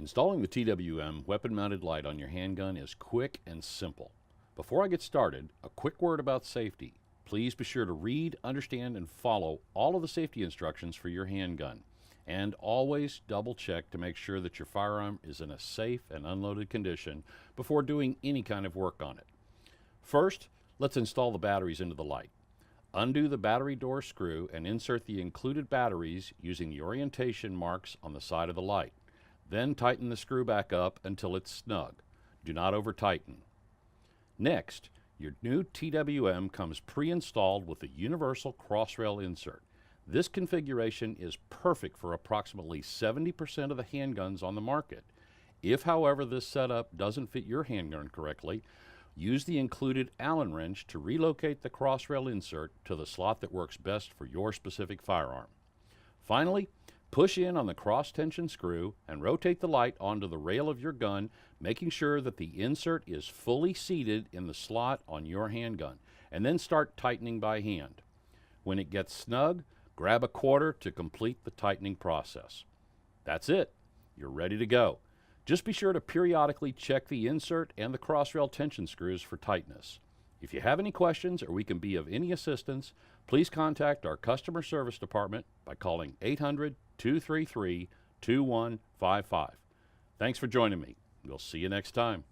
Installing the TWM Weapon Mounted Light on your handgun is quick and simple. Before I get started, a quick word about safety. Please be sure to read, understand, and follow all of the safety instructions for your handgun. And always double check to make sure that your firearm is in a safe and unloaded condition before doing any kind of work on it. First, let's install the batteries into the light. Undo the battery door screw and insert the included batteries using the orientation marks on the side of the light. Then tighten the screw back up until it's snug. Do not over-tighten. Next, your new TWM comes pre-installed with a universal crossrail insert. This configuration is perfect for approximately 70% of the handguns on the market. If, however, this setup doesn't fit your handgun correctly, use the included Allen wrench to relocate the crossrail insert to the slot that works best for your specific firearm. Finally, push in on the cross-tension screw and rotate the light onto the rail of your gun, making sure that the insert is fully seated in the slot on your handgun, and then start tightening by hand. When it gets snug, grab a quarter to complete the tightening process. That's it. You're ready to go. Just be sure to periodically check the insert and the crossrail tension screws for tightness. If you have any questions or we can be of any assistance, please contact our customer service department by calling 800-233-2155. Thanks for joining me. We'll see you next time.